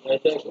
यायचंय का?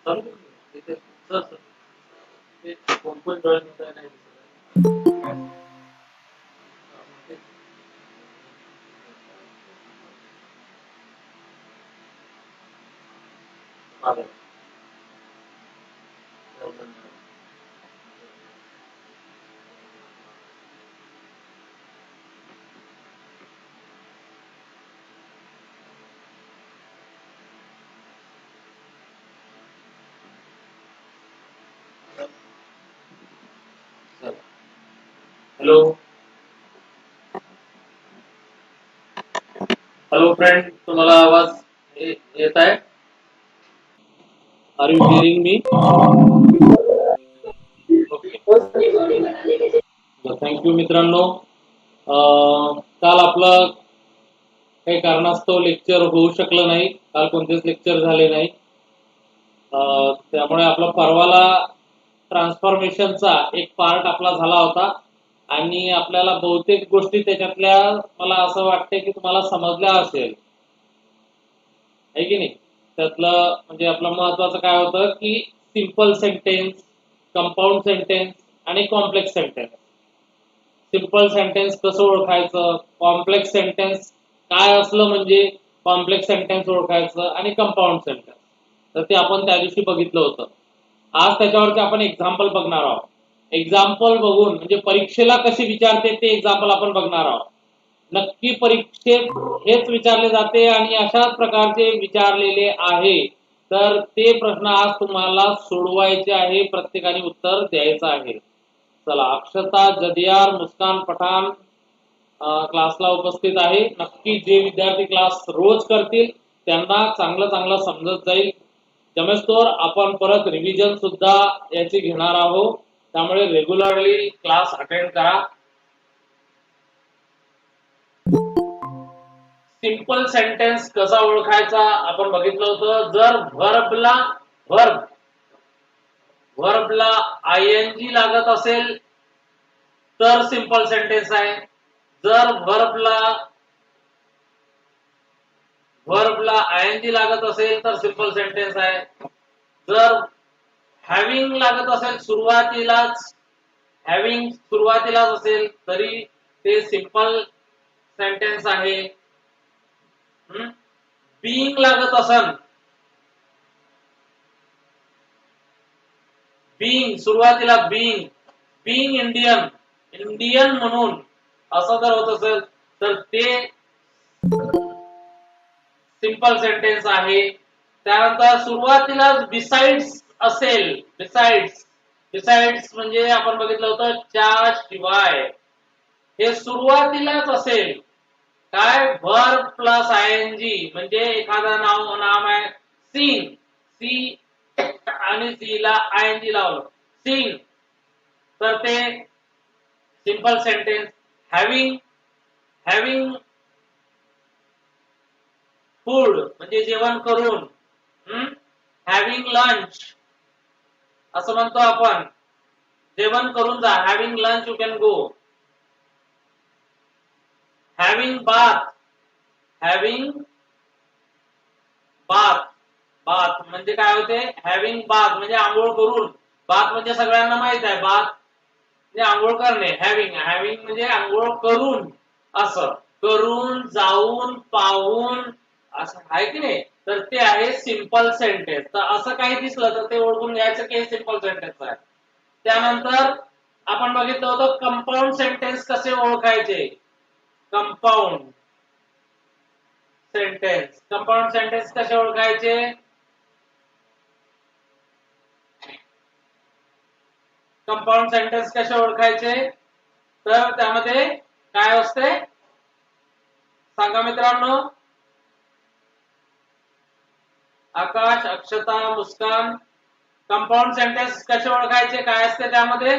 चालू करू. तिथे सर सर ते कोण कोण जॉईन होत आहे नाही दिसत आहे. ते मागं. हॅलो हॅलो फ्रेंड, तुम्हाला आवाज येत आहे? Are you hearing me? Thank you मित्रांनो. काल आपलं काही कारणास्तव लेक्चर होऊ शकलं नाही. काल कोणतेच लेक्चर झाले नाही. त्यामुळे आपला परवाला ट्रान्सफॉर्मेशनचा एक पार्ट आपला झाला होता आणि आपल्याला बहुतेक गोष्टी त्याच्यातल्या मला असं वाटतं की तुम्हाला समजल्या असेल, आहे की नाही? त्यातलं म्हणजे आपलं महत्वाचं काय होतं की सिंपल सेंटेन्स, कंपाऊंड सेंटेन्स आणि कॉम्प्लेक्स सेंटेन्स. सिंपल सेंटेन्स कसं ओळखायचं, कॉम्प्लेक्स सेंटेन्स काय असलं म्हणजे कॉम्प्लेक्स सेंटेन्स ओळखायचं आणि कंपाऊंड सेंटेन्स, तर ते आपण त्या दिवशी बघितलं होतं. आज त्याच्यावरती आपण एक्झाम्पल बघणार आहोत. एक्झाम्पल बघून म्हणजे परीक्षेला कशी विचारते ते एक्झाम्पल आपण बघणार आहोत. नक्की परीक्षेत हेच विचारले जाते आणि अशाच प्रकारचे विचारलेले आहे, तर ते प्रश्न आज तुम्हाला सोडवायचे आहे, प्रत्येकाने उत्तर द्यायचं आहे. चला, अक्षता, जदियार, मुस्कान, पठाण क्लासला उपस्थित आहे. नक्की जे विद्यार्थी क्लास रोज करतील त्यांना चांगलं चांगलं समजत जाईल. जमेस्तोवर आपण परत रिव्हिजन सुद्धा याची घेणार आहोत, त्यामुळे रेग्युलरली क्लास अटेंड करा. सिंपल सेंटेन्स कसा ओळखायचा आपण बघितलं होतं. जर व्हर्बला आयएनजी लागत असेल तर सिंपल सेंटेन्स आहे. जर व्हर्बला आयएनजी लागत असेल तर सिंपल सेंटेन्स आहे. जर हॅविंग लागत असेल, सुरुवातीलाच असेल तरी ते सिंपल सेंटेन्स आहे. बीइंग लागत असेल, सुरुवातीला बीइंग इंडियन म्हणून असं जर होत असेल तर ते सिंपल सेंटेन्स आहे. त्यानंतर सुरुवातीला बिसाइड्स असेल, बिसाइड्स म्हणजे आपण बघितलं होतं च्या शिवाय, हे सुरुवातीलाच असेल. काय, व्हर्ब प्लस आयएनजी, म्हणजे एखादं नाम आहे सिंग, सी आणि सी ला आयएनजी लावलं, सिंग, तर ते सिंपल सेंटेन्स. हॅविंग फूड म्हणजे जेवण करून, हॅविंग लंच असं म्हणतो आपण, जेवण करून जा, having lunch you can go. Having bath म्हणजे काय होते, हॅविंग बाथ म्हणजे आंघोळ करून. बाथ म्हणजे सगळ्यांना माहित आहे, बाथ म्हणजे आंघोळ करणे. हॅविंग म्हणजे आंघोळ करून, असं करून, जाऊन, पाहून, असं आहे की नाही, तर ते आहे सिंपल सेंटेन्स. तर असं काही दिसलं तर ते ओळखून घ्यायचं की सिंपल सेंटेन्स आहे. त्यानंतर आपण बघितलं होतं कंपाऊंड सेंटेन्स कसे ओळखायचे. कंपाऊंड सेंटेन्स कसे ओळखायचे. कंपाऊंड सेंटेन्स कसे ओळखायचे, तर त्यामध्ये काय असते सांगा मित्रांनो. आकाश, अक्षता, मुस्कान, कंपाऊंड सेंटेन्स कसे ओळखायचे, काय असते त्यामध्ये.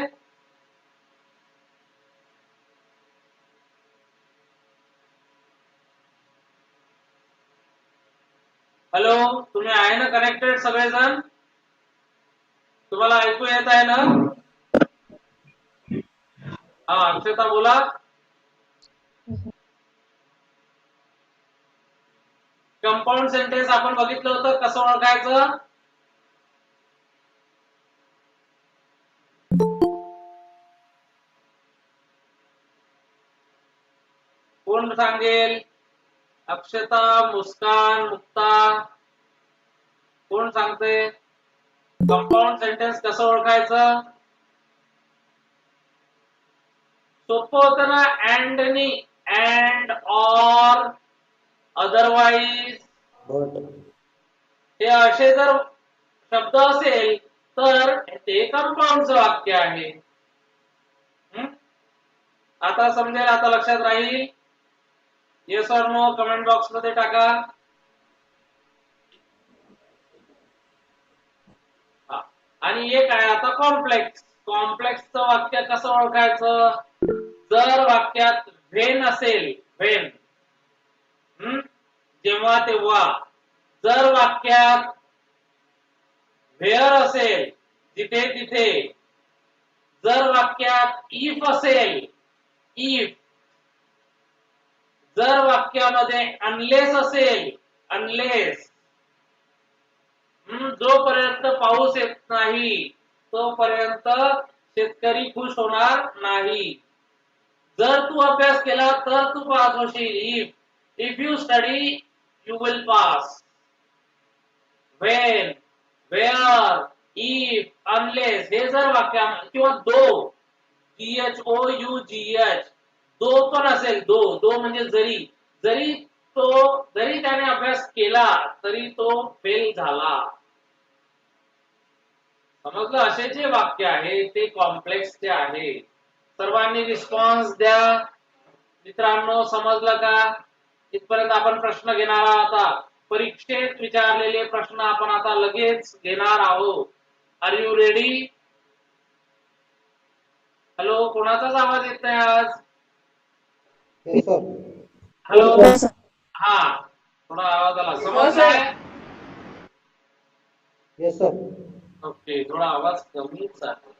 हॅलो, तुम्ही आहे ना कनेक्टेड सगळेजण, तुम्हाला ऐकू येत आहे ना. हा, अक्षता बोला. कंपाऊंड सेंटेन्स आपण बघितलं होतं कसं ओळखायचं. कोण सांगेल. अक्षता, मुस्कान, मुक्ता, कोण सांगते. कंपाऊंड सेंटेन्स कसं ओळखायचं. सोपं होतं ना. अँड ऑर अदरवाईज, हे असे जर शब्द असेल तर ते कंपाऊंडचं वाक्य आहे. आता समजेल, आता लक्षात राहील. Yes or no comment box मध्ये टाका. आणि एक आहे आता कॉम्प्लेक्सचं वाक्य कसं ओळखायचं. जर वाक्यात व्हेन असेल, जेव्हा तेव्हा. जर वाक्यात व्हेअर असेल, जिथे तिथे. जर वाक्यात इफ असेल, इफ. जर वाक्यामध्ये अनलेस असेल, अनलेस. जोपर्यंत पाऊस येत नाही तोपर्यंत शेतकरी खुश होणार नाही. जर तू अभ्यास केला तर तू पास होशील. If you study you will pass. When, where, if, unless हे जर वाक्य किंवा दो, GHOUGH, दो पण असेल, दो म्हणजे जरी, जरी त्याने अभ्यास केला तरी तो फेल झाला. समजलं? असे जे वाक्य आहे ते कॉम्प्लेक्सचे आहे. सर्वांनी रिस्पॉन्स द्या. मित्रांनो, समजलं का? इथपर्यंत आपण प्रश्न घेणार आहोत. आता परीक्षेत विचारलेले प्रश्न आपण आता लगेच घेणार आहोत. Are you ready? हॅलो, कोणाचाच आवाज येत नाही आज? हॅलो, हा, थोडा आवाज आला. समजलाय? Yes sir. ओके, थोडा आवाज कमीच आहे.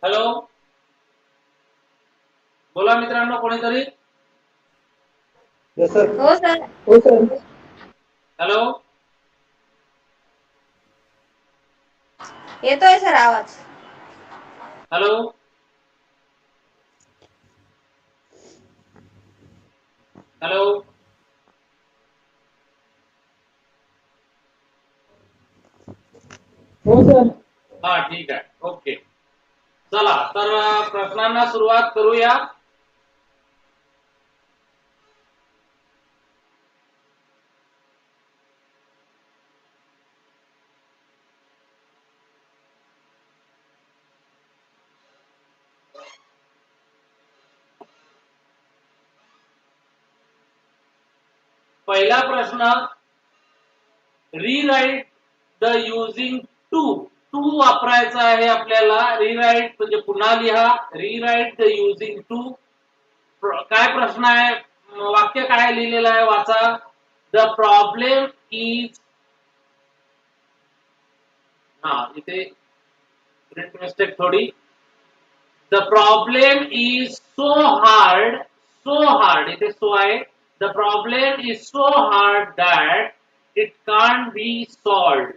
हॅलो, बोला मित्रांनो, कोणीतरी. Yes sir. हो सर. हो सर. हॅलो, येतोय सर आवाज. हॅलो, हॅलो, हो सर. हा, ठीक आहे. ओके, चला तर प्रश्नांना सुरुवात करूया. पहिला प्रश्न, रीराईट द युजिंग टू वापरायचा आहे आपल्याला. रीराईट म्हणजे पुन्हा लिहा. Rewrite the using too. काय प्रश्न आहे? वाक्य काय लिहिलेलं आहे वाचा. द प्रॉब्लेम इज, हा इथे प्रिंट मिस्टेक थोडी. The problem is so hard, इथे सो आहे. The problem is so hard that it can't be solved.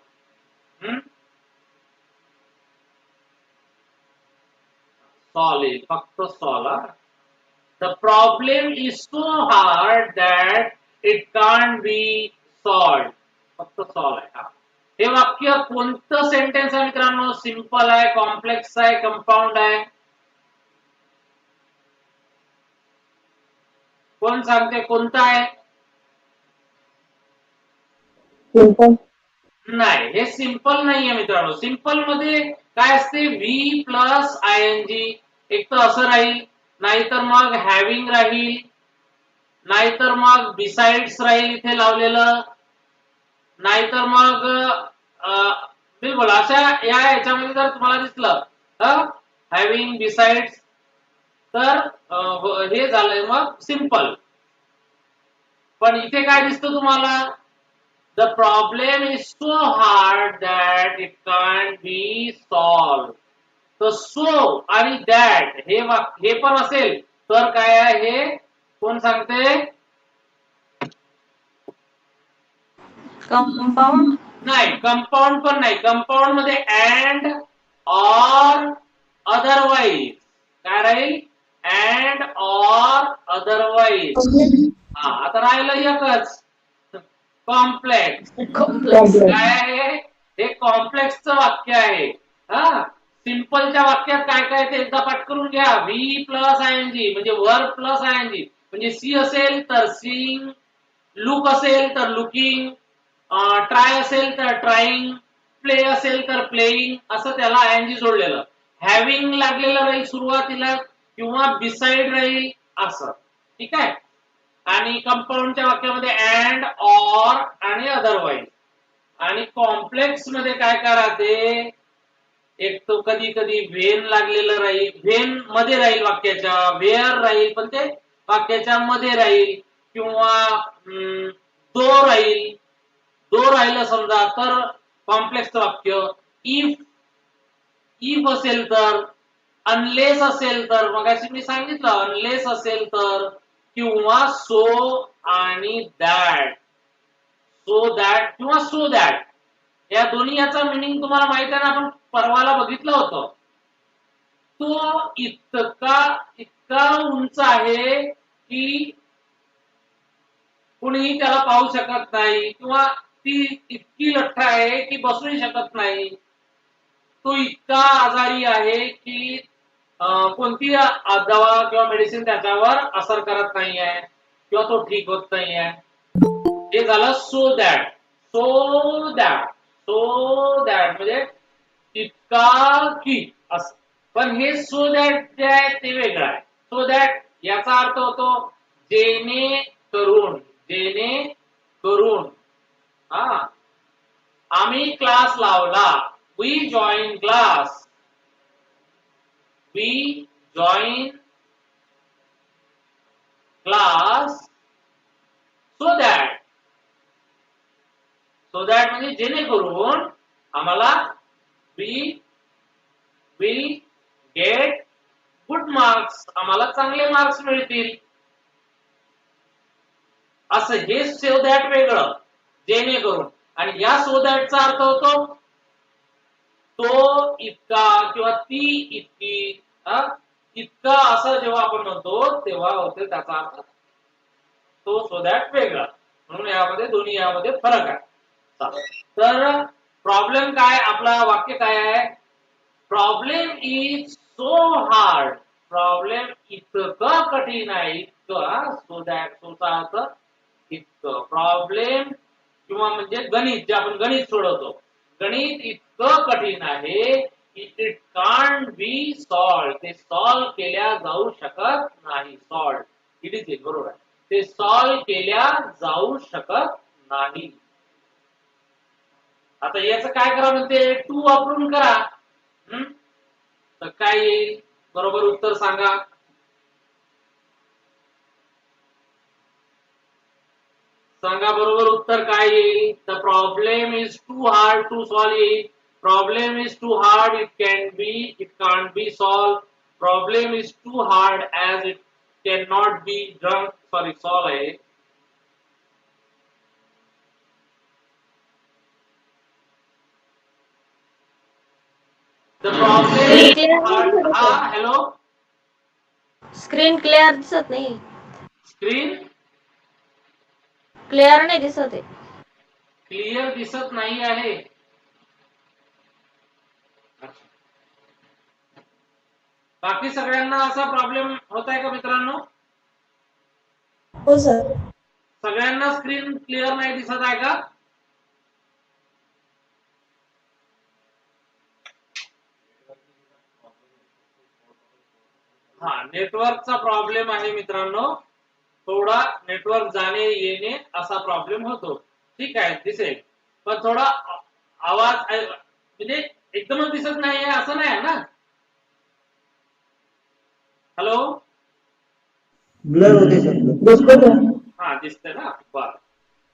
Solve, फक्त solve. The problem is so hard that it can't be solved. फक्त solve आहे. हे वाक्य कोणतं sentence आहे मित्रांनो? सिंपल आहे, कॉम्प्लेक्स आहे, कंपाऊंड आहे? कोण सांगते कोणतं आहे? सिंपल. नाही, हे सिंपल नाहीये मित्रांनो. सिंपल मध्ये काय असते? V plus ING. एक तर असं राहील, नाहीतर मग हॅव्हिंग राहील, नाहीतर मग बिसाइड्स राहील इथे लावलेलं, नाहीतर मग बिलकुल अशा याच्यामध्ये जर तुम्हाला दिसलं हॅव्हिंग, बिसाइड्स, तर हे झालंय मग सिंपल. पण इथे काय दिसतं तुम्हाला? The problem is so hard that it can't be solve. तर सो आणि दॅट हे पण असेल तर काय आहे? हे कोण सांगते? कंपाऊंड. नाही, कंपाऊंड पण नाही. कंपाऊंड मध्ये अँड, ऑर, अदरवाईज काय राहील? And, or, otherwise. हा, आता राहिलं एकच, कॉम्प्लेक्स. काय आहे? हे कॉम्प्लेक्सचं वाक्य आहे. हा, सिंपलच्या वाक्यात काय काय ते एकदा पाठ करून घ्या. व्ही प्लस ING म्हणजे वर्ब प्लस ING. म्हणजे सी असेल तर सीइंग, लुक असेल तर लुकिंग, ट्राय असेल तर ट्राईंग, प्ले असेल तर प्लेइंग, असं त्याला ING जोडलेलं. हॅव्हिंग लागलेलं राहील सुरुवातीला किंवा बिसाइड राहील असं. ठीक आहे? आणि कंपाऊंडच्या वाक्यामध्ये अँड, ऑर आणि अदरवाईज. आणि कॉम्प्लेक्स मध्ये काय राहते? एक तो कधी कधी व्हेन लागलेलं राहील, व्हेन मध्ये राहील वाक्याच्या, वेअर राहील पण ते वाक्याच्या मध्ये राहील, किंवा दो राहिलं समजा तर कॉम्प्लेक्स वाक्य. इफ असेल तर, अनलेस असेल तर, मगाशी मी सांगितलं अनलेस असेल तर, किंवा सो आणि दॅट, सो दॅट किंवा सो दॅट या दोन्ही याचा मिनिंग तुम्हाला माहित आहे ना, आपण परवाला बघितलं होतं. तो इतका उंच आहे की कुणीही त्याला पाहू शकत नाही, किंवा ती इतकी लठ्ठ आहे की बसूही शकत नाही. तो इतका आजारी आहे की कोणती दवा किंवा मेडिसिन त्याच्यावर असर करत नाही आहे किंवा तो ठीक होत नाही आहे. हे झालं so that. So that, so that म्हणजे इतका की असं. पण हे सो दॅट जे आहे ते वेगळं आहे. सो दॅट याचा अर्थ होतो जेणेकरून, जेणेकरून. हा, आम्ही क्लास लावला, we join class, we join class so that. So that म्हणजे जेणेकरून आम्हाला we will get good marks, आम्हाला चांगले मार्क्स मिळतील. असं हे सो दॅट वेगळं, जेणेकरून. आणि या सो दॅटचा अर्थ होतो तो इतका किंवा ती इतकी, इतका असं जेव्हा आपण म्हणतो तेव्हा होते त्याचा अर्थ तो सो दॅट वेगळा. म्हणून यामध्ये दोन्ही यामध्ये फरक आहे. तर प्रॉब्लेम काय, आपला वाक्य काय आहे, problem is so hard, problem इतकं कठीण आहे, इतकं. सो दॅट सोचा अर्थ इतकं. प्रॉब्लेम किंवा म्हणजे गणित, जे आपण गणित सोडवतो, गणित इतकं कठीण आहे की इट कांट बी सॉल्व, ते सॉल्व केल्या जाऊ शकत नाही. सॉल्व, इट इज इट, बरोबर आहे, ते सॉल्व केल्या जाऊ शकत नाही. आता याचं काय करा म्हणते, टू वापरून करा. तर काय येईल, बरोबर उत्तर सांगा. सांगा बरोबर उत्तर काय येईल. The problem is too hard to solve येईल. Problem is too hard, it can't be solve. Problem is too hard as it can not be drunk, sorry solve आहे. द प्रॉब्लेम, हा हॅलो, स्क्रीन क्लिअर दिसत नाही. Screen clear नाही दिसत आहे. Clear दिसत नाही आहे. बाकी सगळ्यांना असा प्रॉब्लेम होत आहे का मित्रांनो? हो सर. सगळ्यांना स्क्रीन क्लिअर नाही दिसत आहे का? हा, नेटवर्कचा प्रॉब्लेम आहे मित्रांनो. थोडा नेटवर्क जाणे येणे असा प्रॉब्लेम होतो. ठीक आहे, दिसेल, पण थोडा आवाज म्हणजे एकदमच दिसत नाही आहे असं नाही आहे ना. हॅलो, ब्लर होते सर. दिसतंय सर. हा दिसतंय ना, बरं.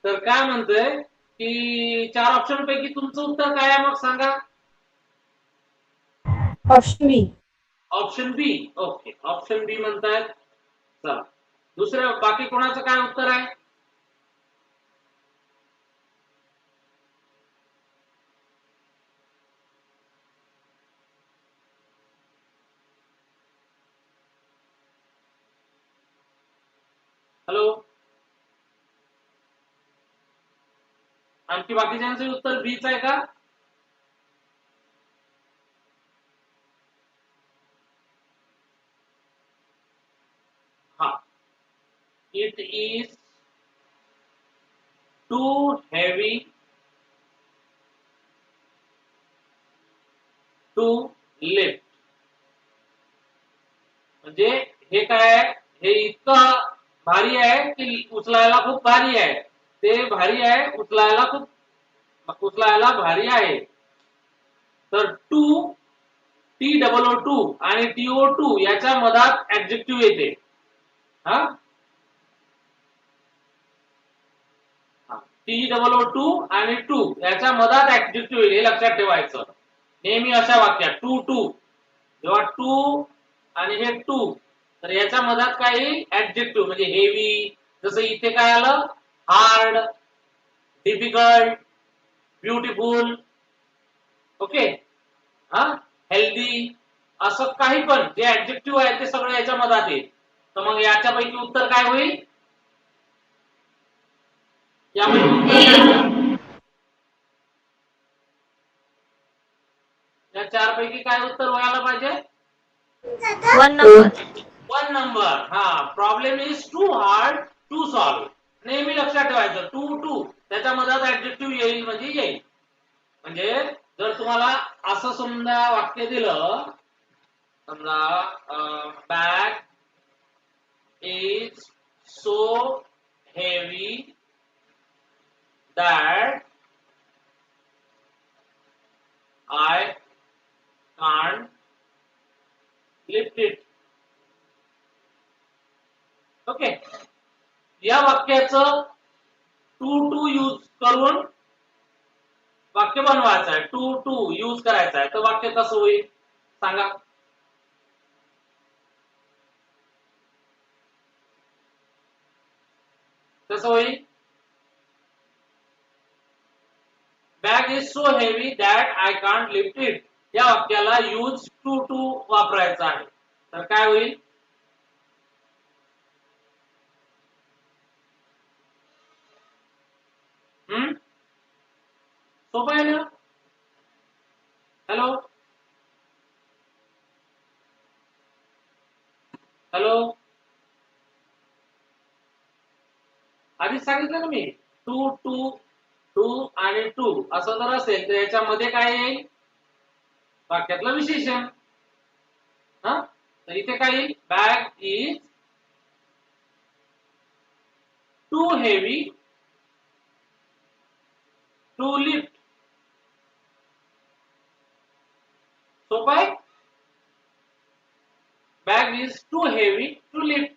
तर काय म्हणतोय की 4 ऑप्शन पैकी तुमचं उत्तर काय आहे मग सांगा. Option B. ऑप्शन बी. ओके, ऑप्शन बी म्हणतायत. चला, दुसऱ्या बाकी कोणाचं काय उत्तर आहे? हॅलो, आणखी बाकीच्यांचे उत्तर बीच आहे का? हा, it is too heavy to lift. म्हणजे हे काय आहे, हे इतकं भारी आहे की उचलायला खूप भारी आहे. ते भारी आहे, उचलायला भारी आहे. तर टू, TOO आणि TO2 याच्या मधात ऍडजेक्टिव्ह येते. हा, TOO आणि टू याच्या मधात ऍडजेक्टिव्ह येईल, हे लक्षात ठेवायचं नेहमी अशा वाक्यात. टू जेव्हा टू आणि हे टू, तर याच्या मधात काही ऍडजेक्टिव्ह म्हणजे हेवी, जसं इथे काय आलं, हार्ड, डिफिकल्ट, ब्युटिफुल, ओके, हा, हेल्दी, असं काही पण जे ऍडजेक्टिव्ह आहे ते सगळं याच्या मधात येईल. तर मग याच्यापैकी उत्तर काय होईल? यापैकी उत्तर काय होईल? या चार पैकी काय उत्तर व्हायला पाहिजे? 1 नंबर. 1 नंबर. हा, problem is too hard to solve. नेहमी लक्षात ठेवायचं, टू त्याच्या मधात ऍडजेक्टिव्ह येईल म्हणजे येईल. म्हणजे जर तुम्हाला असं समजा वाक्य दिलं, समजा bag is so heavy that I can't lift it. Okay, या वाक्याचं टू यूज करून वाक्य बनवायचं आहे, टू यूज करायचं आहे. तर वाक्य कसं होईल सांगा? कसं होईल? Bag is so heavy that I can't lift it. या वाक्याला यूज टू वापरायचा आहे. तर काय होईल? सोपं आहे ना? हॅलो हॅलो, आधीच सांगितलं ना मी, टू आणि टू असं जर असेल तर याच्यामध्ये काय येईल? वाक्यातलं विशेषण. हा, तर इथे काय येईल? Bag is too heavy to lift. सोपं आहे. Bag is too heavy to lift.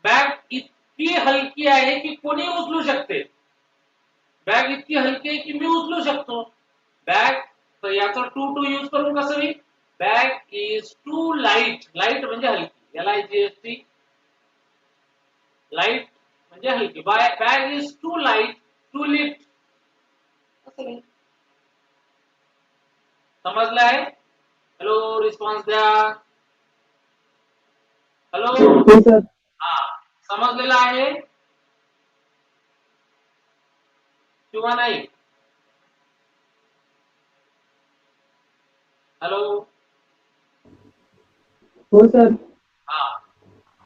Bag इतकी हलकी आहे की कोणी उचलू शकते. बॅग इतकी हलकी आहे की मी उचलू शकतो. बॅग, तर याचा टू यूज करून कसं होईल? Bag is too light. Light म्हणजे हलकी, LIGHT, लाईट म्हणजे हलकी. Bag is too light to lift. समजलं आहे? हॅलो, रिस्पॉन्स द्या. हॅलो, हो सर. हा, समजलेलं आहे किंवा नाही? हॅलो, हो सर. हा,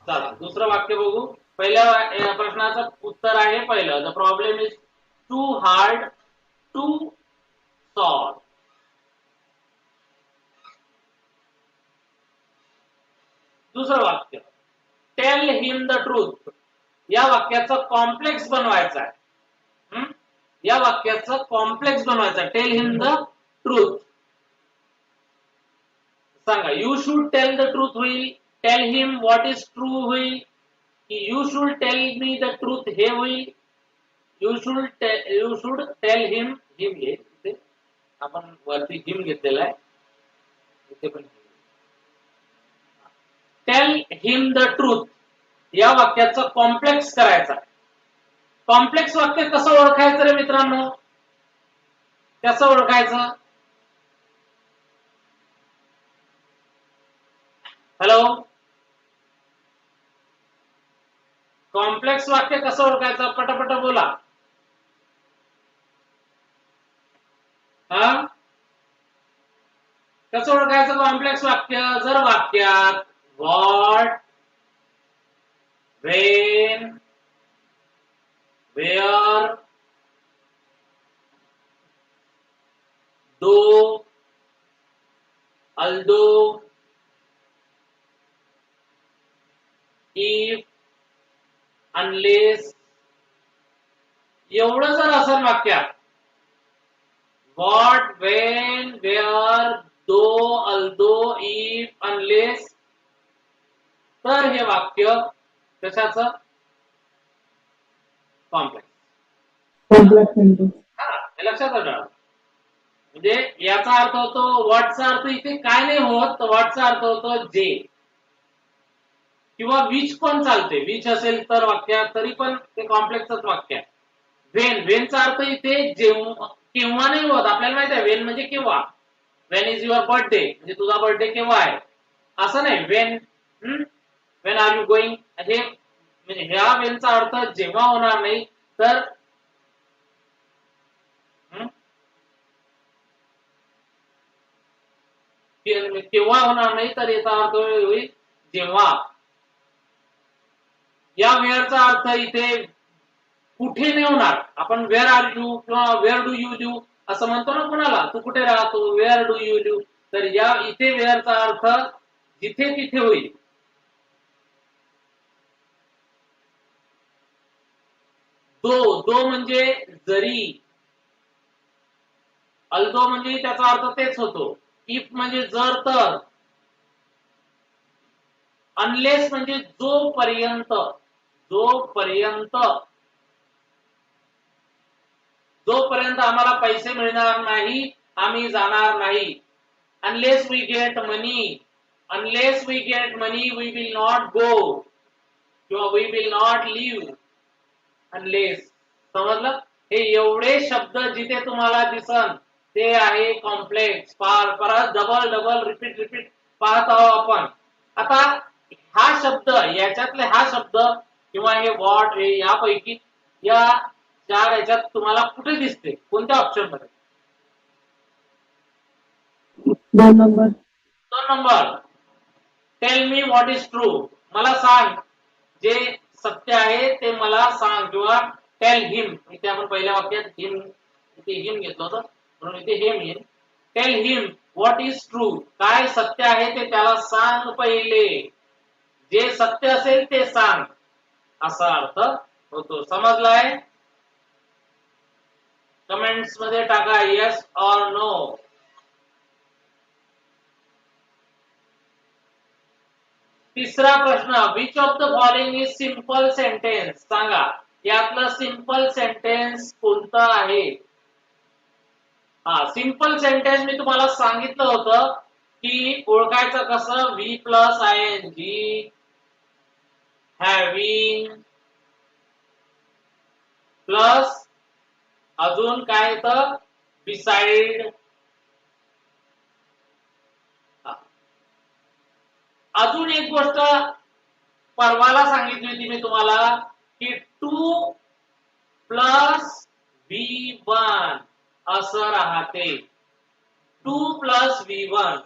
चला दुसरं वाक्य बघू. पहिल्या प्रश्नाचं उत्तर आहे पहिलं, the problem is too hard to solve. दुसरं वाक्य, टेल हिम द ट्रूथ. या वाक्याचं कॉम्प्लेक्स बनवायचं आहे. या वाक्याचं कॉम्प्लेक्स बनवायचं, टेल हिम द ट्रूथ. सांगा, you should tell the truth होईल, tell him what is true होईल, की you should tell me the truth हे होईल, यू शुड टेल हिम हे. इथे आपण वरती हिम घेतलेला आहे, इथे पण टेल हिम द ट्रूथ. या वाक्याचं कॉम्प्लेक्स करायचं. कॉम्प्लेक्स वाक्य कसं ओळखायचं रे मित्रांनो? कसं ओळखायचं? हॅलो, कॉम्प्लेक्स वाक्य कसं ओळखायचं? पटापट बोला. हा, कसं ओळखायचं कॉम्प्लेक्स वाक्य? जर वाक्यात what, when, where, though, although, if, unless, एवढं जर असेल वाक्यात, what, when, where, though, although, if, unless, तर हे वाक्य कशाचं? कॉम्प्लेक्स. Complex sentence. हा, हे लक्षात ठेवा. म्हणजे याचा अर्थ होतो व्हॉटचा अर्थ इथे काय नाही होत, तर व्हॉटचा अर्थ होतो जे किंवा विच पण चालते. विच असेल तर वाक्यात तरी पण ते कॉम्प्लेक्सच वाक्य आहे. वेनचा अर्थ इथे जेव्हा केव्हा नाही होत. आपल्याला माहित आहे वेन म्हणजे केव्हा. वेन इज युअर बर्थडे म्हणजे तुझा बर्थडे केव्हा आहे असं नाही. वेन आर यू गोइंग हे म्हणजे ह्या वेनचा अर्थ जेव्हा होणार नाही तर केव्हा होणार नाही तर याचा अर्थ होईल जेव्हा. या वेळचा अर्थ इथे कुठे नाही होणार. आपण वेअर आर यू किंवा वेअर डू यू लिव्ह असं म्हणतो ना कोणाला, तू कुठे राहतो, वेअर डू यू लिव्ह. तर या इथे वेअरचा अर्थ जिथे तिथे होईल. दो म्हणजे जरी, अल्दो म्हणजे त्याचा अर्थ तेच होतो. इफ म्हणजे जर तर, अनलेस म्हणजे जोपर्यंत, जोपर्यंत आम्हाला पैसे मिळणार नाही आम्ही जाणार नाही. Unless we get money, we will not go किंवा we will not live. Unless, समजलं. हे एवढे शब्द जिथे तुम्हाला दिसन ते आहे कॉम्प्लेक्स. परत डबल रिपीट पाहत आहोत आपण. आता हा शब्द, याच्यातले हा शब्द किंवा हे व्हॉट, हे यापैकी या चार याच्यात तुम्हाला कुठे दिसते, कोणत्या ऑप्शन मध्ये? 2 number. 2 number. Tell me what is true. मला सांग जे सत्य आहे ते मला सांग. किंवा टेल हिम, इथे आपण पहिल्या वाक्यात हिम, इथे हिम घेतलं होतं म्हणून इथे हेम येईल. Tell him what is true. काय सत्य आहे ते त्याला सांग पहिले. जे सत्य असेल ते सांग असा अर्थ होतो. समजलाय? कमेंट्स मध्ये टाका येस ऑर नो. तिसरा प्रश्न, which of the following is simple sentence. सांगा यातलं सिंपल सेंटेन्स कोणतं आहे? सिंपल सेंटेन्स मी तुम्हाला सांगितलं होतं की ओळखायचं कसं. V plus ING, having plus अजून काय तर बिसाइड. अजून एक गोष्ट परवाला सांगितली होती मी तुम्हाला की 2 प्लस V1 असं राहते. 2 प्लस V1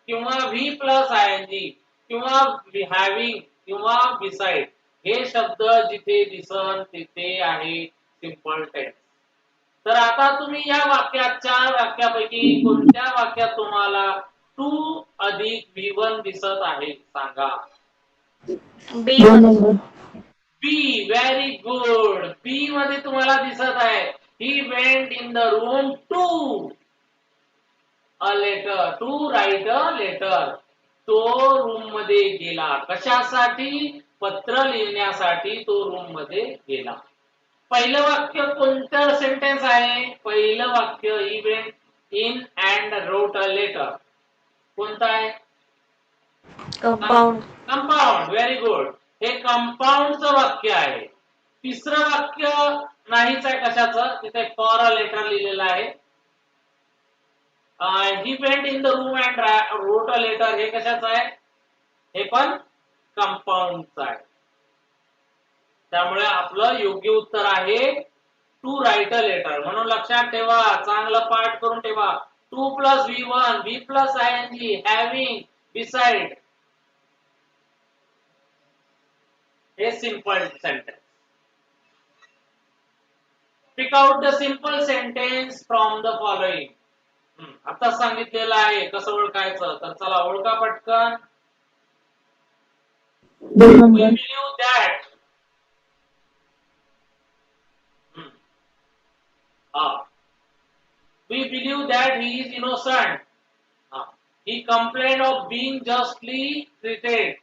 किंवा V प्लस आयएनजी किंवा हॅव्हिंग किंवा बिसाइड हे शब्द जिथे दिसन तिथे आहे सिंपल टेन्स. तर आता तुम्ही या वाक्यात, 4 वाक्यापैकी कोणत्या वाक्यात तुम्हाला 2 अधिक V1 दिसत आहे सांगा. बी 2 मध्ये. Number. B. Very good. B मध्ये तुम्हाला दिसत आहे he went in the room to a letter, to write a letter. तो रूम मध्ये गेला. कशासाठी? पत्र लिहिण्यासाठी तो रूम मध्ये गेला. पहिलं वाक्य कोणतं सेंटेन्स आहे? पहिलं वाक्य he went in and wrote a letter. कोणतं आहे? कंपाऊंड. कंपाऊंड. Very good. हे कंपाऊंडचं वाक्य आहे. तिसरं वाक्य नाहीच आहे. कशाचं? तिथे फॉर अ लेटर लिहिलेलं आहे. He went in the room and wrote a letter हे कशाचं आहे? हे पण कंपाऊंडचं आहे. त्यामुळे आपलं योग्य उत्तर आहे टू राईट अ लेटर. म्हणून लक्षात ठेवा, चांगलं पाठ करून ठेवा. 2 plus V1, V plus ING, having, beside हे simple sentence. Pick out the simple sentence from the following. आता सांगितलेलं आहे कसं ओळखायचं, तर चला ओळखा पटकन. 2 We number. believe that. We believe that he is innocent. He complained of being justly treated.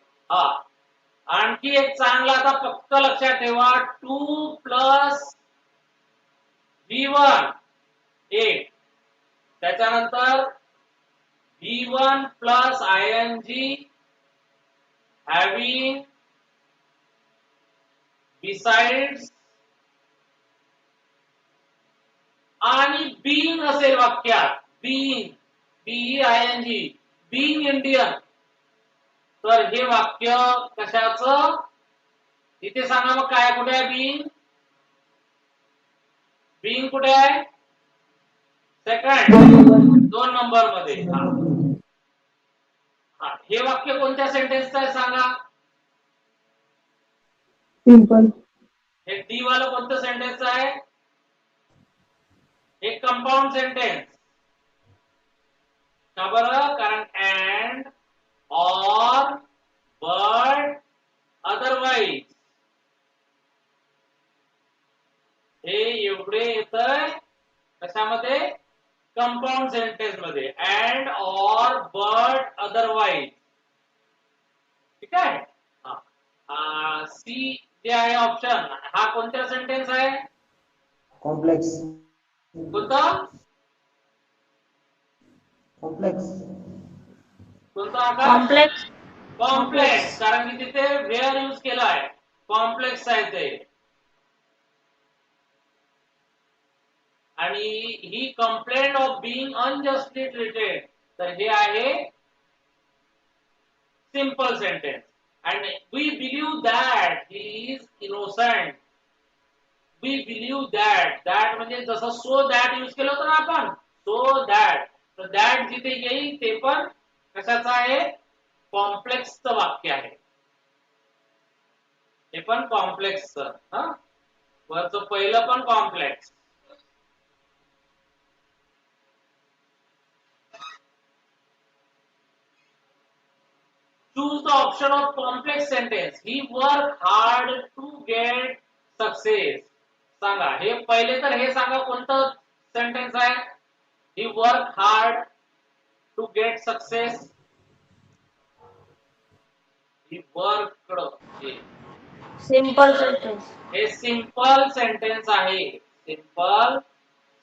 आणखी एक चांगला आता फक्त लक्षात ठेवा. 2 प्लस V1 8. त्याच्यानंतर V1 plus ing having besides आणि being असेल वाक्यात being ing being इंडियन तर हे वाक्य कशाचं इथे सांगा मग काय कुठे आहे being कुठे आहे सेकंड 2 नंबर मध्ये हे वाक्य कोणत्या सेंटेन्सचं आहे सांगा सिंपल हे डी वाला कोणतं सेंटेन्स आहे एक कंपाऊंड सेंटेन्स का बरं कारण अँड ऑर बट अदरवाइज हे एवढे येतंय कशामध्ये कंपाऊंड सेंटेन्स मध्ये अँड ऑर बट अदरवाइज ठीक आहे सी जे आहे ऑप्शन हा कोणता सेंटेन्स आहे कॉम्प्लेक्स कोणता कॉम्प्लेक्स कोणता आकार कॉम्प्लेक्स कॉम्प्लेक्स कारण की तिथे वेअर यूज केला आहे कॉम्प्लेक्स आहे ते आणि he complaint of being unjustly treated तर हे आहे simple sentence and we believe that he is innocent we believe that म्हणजे जसं so that यूज केलं होतं ना आपण so that तर that जिथे येईल ते पण कशाचं आहे कॉम्प्लेक्सचं वाक्य आहे हे पण कॉम्प्लेक्सचं हा वरचं पहिलं पण complex choose the option of complex sentence he worked hard to get success सांगा हे पहिले तर हे सांगा कोणतं सेंटेन्स आहे he worked hard to get success he worked simple sentence हे सिंपल सेंटेन्स आहे सिंपल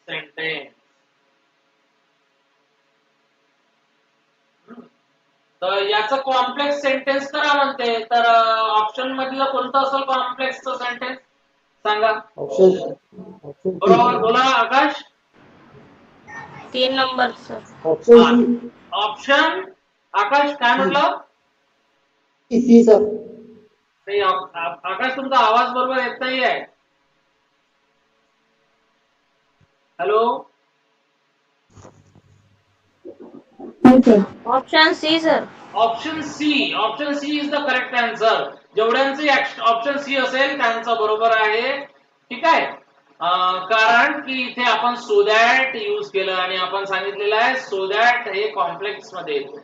सेंटेन्स तर याचं कॉम्प्लेक्स सेंटेन्स करा म्हणते तर ऑप्शन मधलं कोणतं असेल कॉम्प्लेक्सचं सेंटेन्स सांगा ऑप्शन बरोबर बोला आकाश 3 नंबर सर ऑप्शन आकाश काय म्हटलं सी सर आकाश तुमचा आवाज बरोबर येत नाही आहे hello option C sir option C is the correct answer जेवढ्यांचे ऑप्शन सी असेल त्यांचं बरोबर आहे ठीक आहे कारण की इथे आपण सो दॅट यूज केलं आणि आपण सांगितलेलं आहे सो दॅट हे कॉम्प्लेक्स मध्ये येतो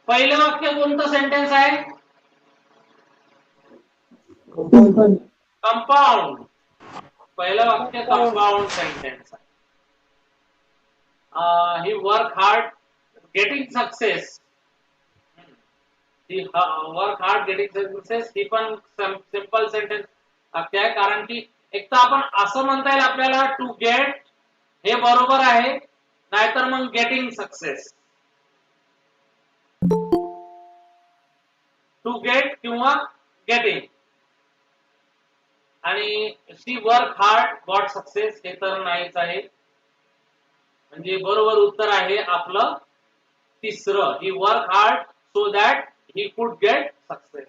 पहिलं वाक्य कोणतं सेंटेन्स आहे कंपाऊंड पहिलं वाक्य कंपाऊंड सेंटेन्स आहे he work hard getting success he work hard getting success ही पण सिंपल सेंटेन्स वाक्य आहे कारण की एक तर आपण असं म्हणता येईल आपल्याला टू गेट हे बरोबर आहे नाहीतर मग गेटिंग सक्सेस टू गेट किंवा गेटिंग आणि शी वर्क हार्ड गॉट सक्सेस हे तर नाहीच आहे म्हणजे बरोबर उत्तर आहे आपलं तिसरं he work hard so that he could get success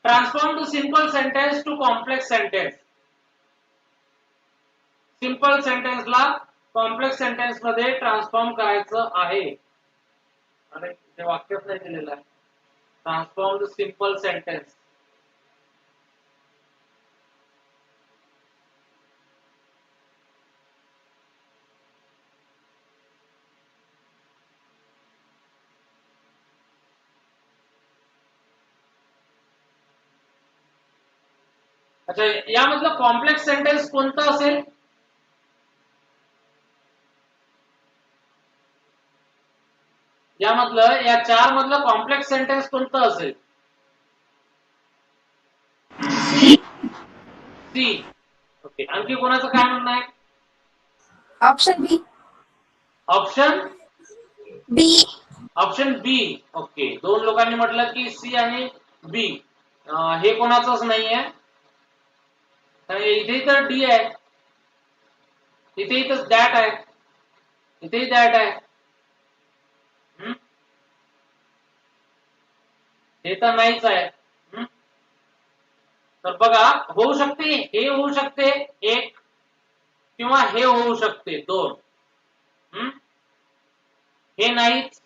transform to simple sentence to complex sentence simple सेंटेन्सला कॉम्प्लेक्स सेंटेन्स मध्ये ट्रान्सफॉर्म करायचं आहे आणि ते वाक्यात नाही दिलेलं आहे ट्रान्सफॉर्म टू सिंपल सेंटेन्स अच्छा यामधलं कॉम्प्लेक्स सेंटेन्स कोणतं असेल यामधलं या 4 मधलं कॉम्प्लेक्स सेंटेन्स कोणतं असेल सी ओके, आणखी कोणाचं काय म्हणणं आहे? Option B. Option B. Option बी. ओके, दोन लोकांनी म्हटलं की सी आणि बी. हे कोणाचंच नाहीये. इथे तर डी आहे, इथे तर दॅट आहे, इथेही दॅट आहे. हे तर नाहीच आहे. तर बघा, होऊ शकते हे होऊ शकते एक, किंवा हे होऊ शकते दोन. हे नाहीच.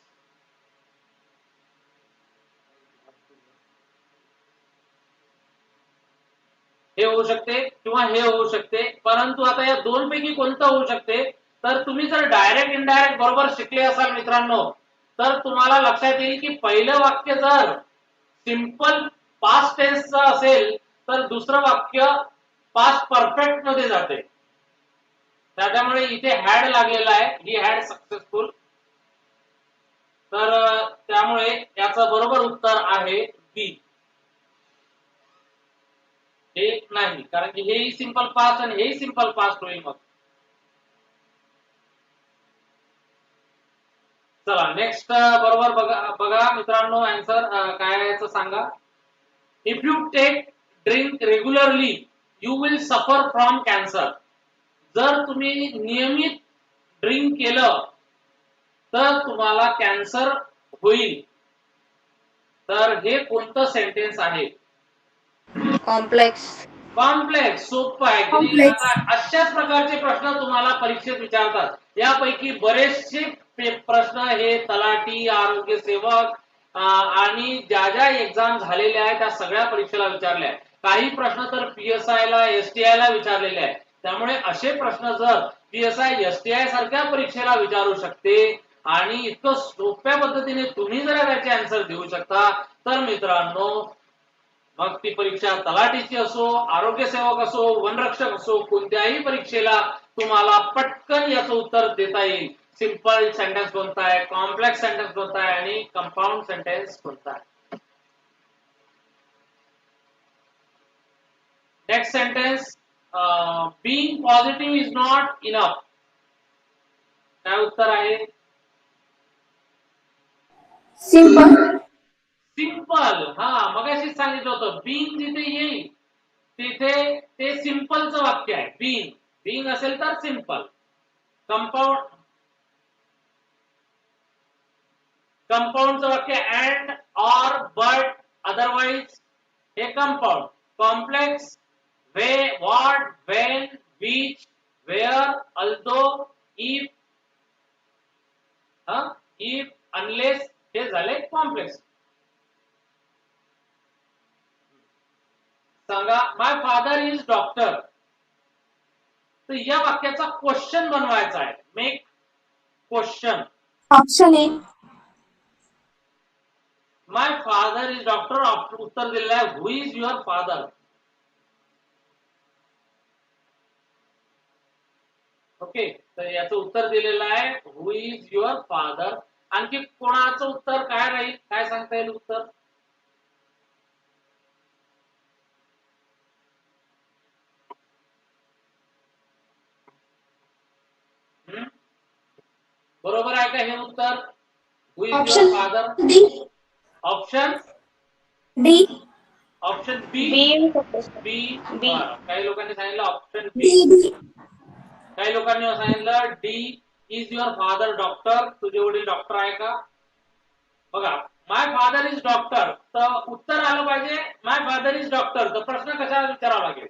हे होऊ शकते किंवा हे होऊ शकते, परंतु आता या दोन पैकी कोणतं होऊ शकते? तर तुम्ही जर डायरेक्ट इनडायरेक्ट बरोबर शिकले असाल मित्रांनो, तर तुम्हाला लक्षात येईल की पहिलं वाक्य जर सिंपल पास्ट टेन्सचं असेल तर दुसरं वाक्य पास्ट परफेक्ट मध्ये जाते. त्यामुळे इथे हॅड लागलेला आहे, ही हॅड सक्सेसफुल. तर त्यामुळे याचं बरोबर उत्तर आहे बी. हे नाही, कारण की हेही सिंपल पास्ट आणि हेही सिंपल पास्ट होईल. मग चला नेक्स्ट बरोबर बघा मित्रांनो, आन्सर काय याचं सांगा. If you take drink regularly you will suffer from cancer. जर तुम्ही नियमित ड्रिंक केलं तर तुम्हाला कॅन्सर होईल. तर हे कोणतं सेंटेन्स आहे? कॉम्प्लेक्स. कॉम्प्लेक्स. सोपं आहे की अशाच प्रकारचे प्रश्न तुम्हाला परीक्षेत विचारतात. यापैकी बरेचसे प्रश्न हे तलाठी, आरोग्य सेवक आणि ज्या ज्या एक्झाम झालेल्या आहेत त्या सगळ्या परीक्षेला विचारल्या. काही प्रश्न तर PSI ला, STI ला विचारलेले आहेत. त्यामुळे असे प्रश्न जर PSI, STI सारख्या परीक्षेला विचारू शकते आणि इतकं सोप्या पद्धतीने तुम्ही जर त्याचे आन्सर देऊ शकता, तर मित्रांनो मग ती परीक्षा तलाठीची असो, आरोग्य सेवक असो, वनरक्षक असो, कोणत्याही परीक्षेला तुम्हाला पटकन याचं उत्तर देता येईल. सिंपल सेंटेन्स कोणता आहे, कॉम्प्लेक्स सेंटेन्स कोणता आहे आणि कंपाऊंड सेंटेन्स कोणता आहे. Next sentence, being positive is not enough. काय उत्तर आहे? सिंपल. सिंपल. हा, मगाशीच सांगितलं होतं, बीइंग जिथे येईल तिथे ते सिंपलचं वाक्य आहे. बीइंग बीइंग असेल तर सिंपल. कंपाऊंडचं वाक्य अँड, ऑर, बट, अदरवाइज हे compound. Complex way, what, when, which, where, although, if, if, unless हे झाले कॉम्प्लेक्स. सांगा, माय फादर इज डॉक्टर. तर या वाक्याचा क्वेश्चन बनवायचा आहे. Make question. Option A. My father is doctor. उत्तर दिलेलं आहे हु इज युअर फादर. ओके, तर याचं उत्तर दिलेलं आहे हु इज युअर फादर. आणखी कोणाचं उत्तर काय राहील? काय सांगता येईल उत्तर? बरोबर आहे का हे उत्तर? Who is your father. Option D. Option B. B. काही लोकांनी सांगितलं ऑप्शन बी. काही लोकांनी सांगितलं D, is your father doctor. तुझे वडील डॉक्टर आहे का? बघा, माय फादर इज डॉक्टर, तर उत्तर आलं पाहिजे माय फादर इज डॉक्टर. तर प्रश्न कशाला विचारावा लागेल?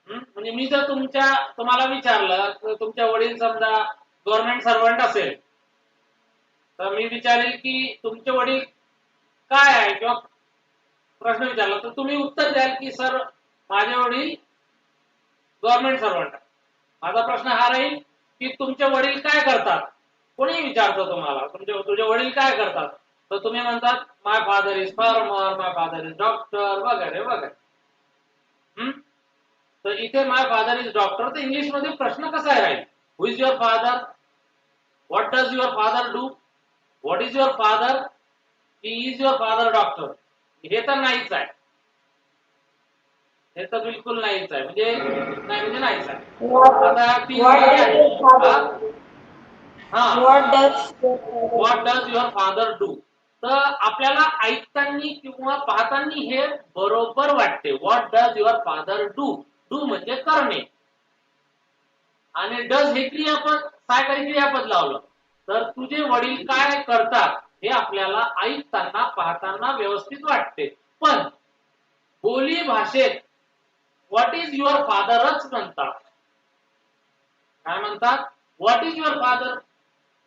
म्हणजे मी जर तुम्हाला विचारलं, तुमच्या वडील समजा गव्हर्नमेंट सर्वंट असेल, तर मी विचारेल की तुमचे वडील काय आहे, किंवा प्रश्न विचारला तर तुम्ही उत्तर द्याल की सर माझे वडील गव्हर्नमेंट सर्वंट आहे. माझा प्रश्न हा राहील की तुमचे वडील काय करतात. कोणी विचारतं तुम्हाला तुझे वडील काय करतात, तर तुम्ही म्हणतात my father is farmer, my father is doctor, वगैरे वगैरे. तर इथे माय फादर इज डॉक्टर, तर इंग्लिश मध्ये प्रश्न कसा राहील? Who is your father, what does your father do, what is your father, he is your father doctor. हे तर नाहीच आहे. हे तर बिलकुल नाहीच आहे, म्हणजे नाही म्हणजे नाहीच आहे. What आता ती what झाली does आहे. your हा father हा what does your father what do? Does your father do. तर आपल्याला ऐकताना किंवा पाहताना हे बरोबर वाटते. What does your father do. Do म्हणजे करणे आणि डज हे क्रियापद, सहाय्यकारी क्रियापद लावलं. तर तुझे वडील काय करतात हे आपल्याला ऐकताना पाहताना व्यवस्थित वाटते. पण बोली भाषेत व्हॉट इज युअर फादरच म्हणतात. काय म्हणतात? What is your father.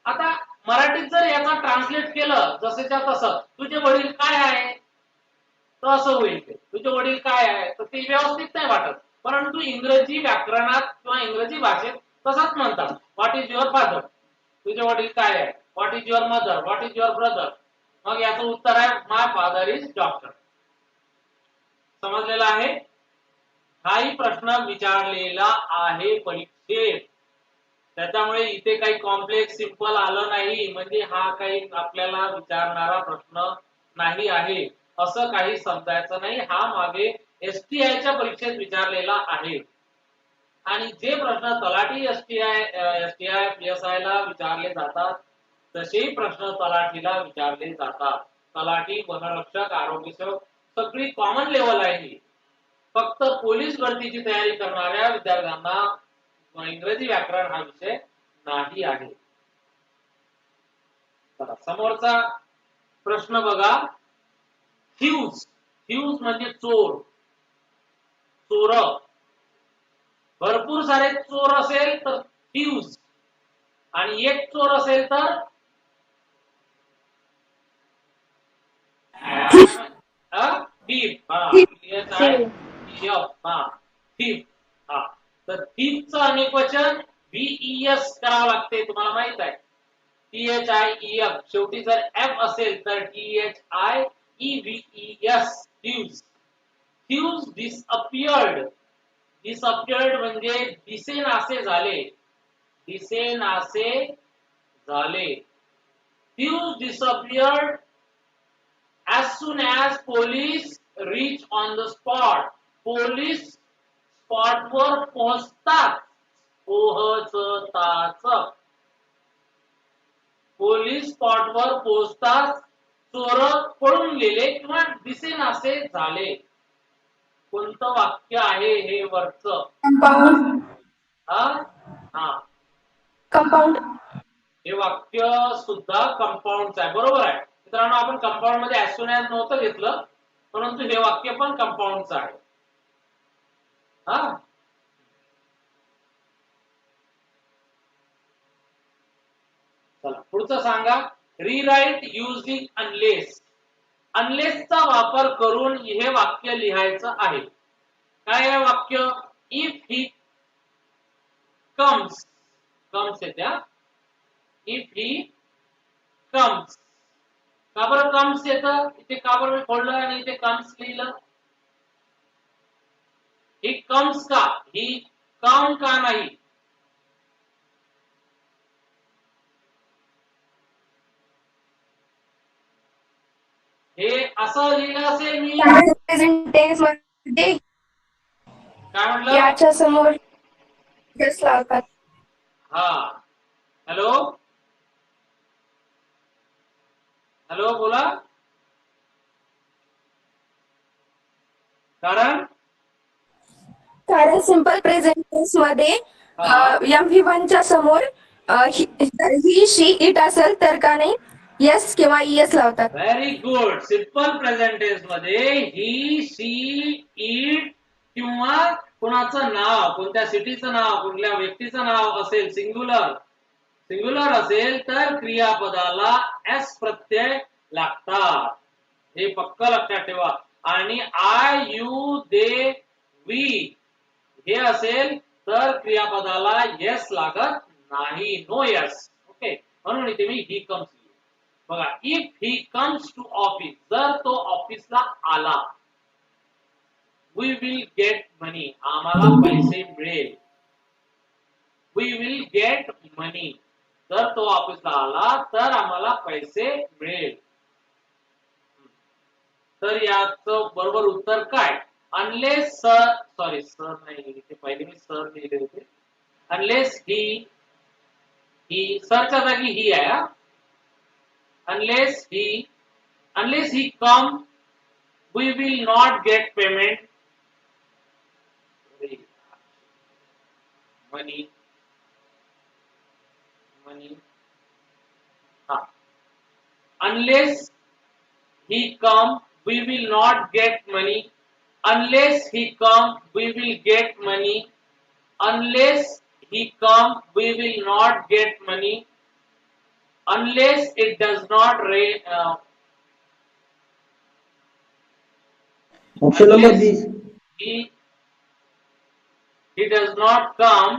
आता मराठीत जर याचा ट्रान्सलेट केलं जसेच्या तसं, तुझे वडील काय आहे, तर असं होईल. ते तुझे वडील काय आहे तर ते व्यवस्थित नाही वाटत. परंतु इंग्रजी व्याकरणात किंवा इंग्रजी भाषेत तसंच म्हणतात. What is your father. तुझे वडील काय आहे. What is your mother. What is your brother. मग याचं उत्तर आहे माय फादर इज डॉक्टर. समजलेलं आहे. हाही प्रश्न विचारलेला आहे परीक्षेत. त्याच्यामुळे इथे काही कॉम्प्लेक्स सिंपल आलं नाही म्हणजे हा काही आपल्याला विचारणारा प्रश्न नाही आहे असं काही समजायचं नाही. हा मागे एसटीआयच्या परीक्षेत विचारलेला आहे. आणि जे प्रश्न तलाठी एसटीआय पीएसआय ला विचारले जातात तसेही प्रश्न तलाठीला विचारले जातात. तलाठी, वनरक्षक, आरोग्य सेवक सगळी कॉमन लेवल आहे. फक्त पोलीस भरतीची तयारी करणाऱ्या विद्यार्थ्यांना इंग्रजी व्याकरण हा विषय नाही आहे. समोरचा प्रश्न बघा. थ्यूज. थ्यूज म्हणजे चोर, चोर. भरपूर सारे चोर असेल तर थ्यूज आणि एक चोर असेल तर थीफ. थीफ. हा तर थीफचं अनेक वचन VES करावं लागते. तुम्हाला माहित आहे. THIEF शेवटी जर F असेल तर THIEVES. थ्यूज. थ्यूज डिसअपियर्ड. डिसअपियर्ड म्हणजे दिसेनासे झाले. दिसेनासे झाले. थ्यूज disappeared as soon as police reach on the spot. Police spot वर पोहोचतात. पोलीस स्पॉट वर पोहोचतात. चोर पळून गेले किंवा दिसेनासे झाले. कोणतं वाक्य आहे हे वरचं. कंपाऊंड. हा कंपाऊंड. हे वाक्य सुद्धा कंपाऊंडच आहे. बरोबर आहे मित्रांनो. आपण कंपाऊंड मध्ये as soon as नव्हतं घेतलं परंतु हे वाक्य पण कंपाऊंडच आहे. चला पुढचं सांगा. Rewrite using unless. अनलेसचा वापर करून हे वाक्य लिहायचं आहे. काय आहे वाक्य. If he comes. कम्स येत्या. If he comes. का बरं कम्स येतं इथे. का बरं मी खोडलं आणि इथे कम्स लिहिलं. ही कम्स का. ही कम का नाही. हे असं लिहिलं असेल मी. प्रेझेंट टेन्स मध्ये काय म्हटलं. याच्या समोर यस लावतात. हा हॅलो हॅलो बोला. कारण सिंपल प्रेझेंट टेन्स मध्ये MV1 च्या समोर ही शी इट असेल तर का नाही येस किंवा ES लावतात. Very good. Simple present tense मध्ये ही शी इट किंवा कोणाचं नाव, कोणत्या सिटीचं नाव, कुठल्या व्यक्तीचं नाव असेल सिंग्युलर असेल तर क्रियापदाला S प्रत्यय लागतात. हे पक्क लक्षात ठेवा. आणि आय यू दे वी हे असेल तर क्रियापदाला यस लागत नाही. No es. ओके. म्हणून इथे मी ही कम्स. बघा. If he comes to office. जर तो ऑफिसला आला. We will get money. आम्हाला पैसे मिळेल. We will get money. जर तो ऑफिसला आला तर आम्हाला पैसे मिळेल. तर याचं बरोबर उत्तर काय. अनलेस सर सॉरी सर नाही इथे पहिले मी सर लिहिले होते अनलेस ही सरच्या जागी ही आहे unless he come we will not get payment money हाँ unless he come we will not get money unless he come we will get money unless he come we will not get money unless it does not rain option number unless B he does not come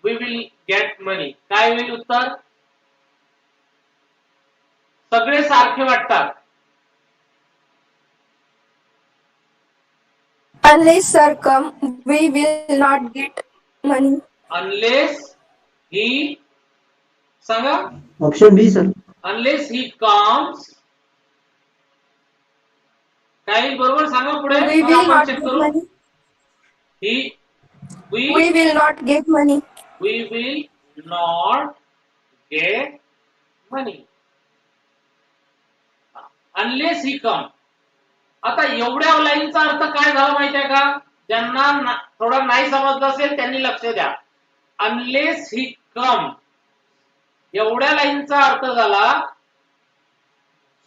we will get money काय होईल उत्तर सगळे सारखे वाटतात Unless sir come, we will not get money. unless he सांगा option B sir unless he comes काही बरोबर सांगा पुढे We मग will आपण not चेक get करू money. he We will not get money. we will not get money unless he come आता एवढ्या लाईनचा अर्थ काय झाला माहितीये का ज्यांना थोडा नाही समजलं असेल त्यांनी लक्ष द्या अनलेस ही कम एवढ्या लाईनचा अर्थ झाला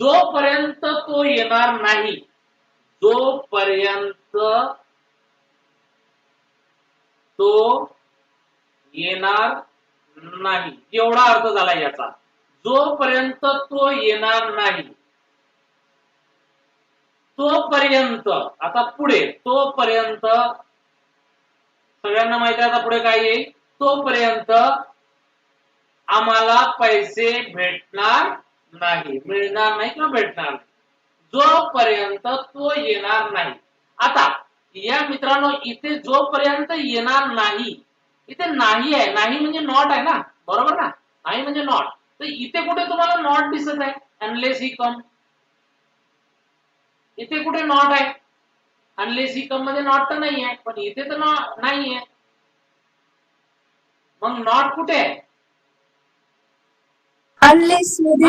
जोपर्यंत तो येणार नाही जोपर्यंत तो येणार नाही एवढा अर्थ झाला याचा जोपर्यंत तो येणार नाही तोपर्यंत आता पुढे तोपर्यंत सगळ्यांना माहिती आहे आता पुढे काय येईल तोपर्यंत आम्हाला पैसे भेटणार नाही मिळणार नाही किंवा भेटणार नाही जोपर्यंत तो येणार नाही आता या मित्रांनो इथे जोपर्यंत येणार नाही इथे नाही आहे नाही म्हणजे नॉट आहे ना बरोबर ना नाही म्हणजे नॉट तर इथे कुठे तुम्हाला नॉट दिसत आहे अनलेस ही कम इथे कुठे नॉट आहे अनलेस ही कम मध्ये नॉट तर नाही आहे पण इथे तर नाही आहे मग नॉट कुठे आहे Unless मध्ये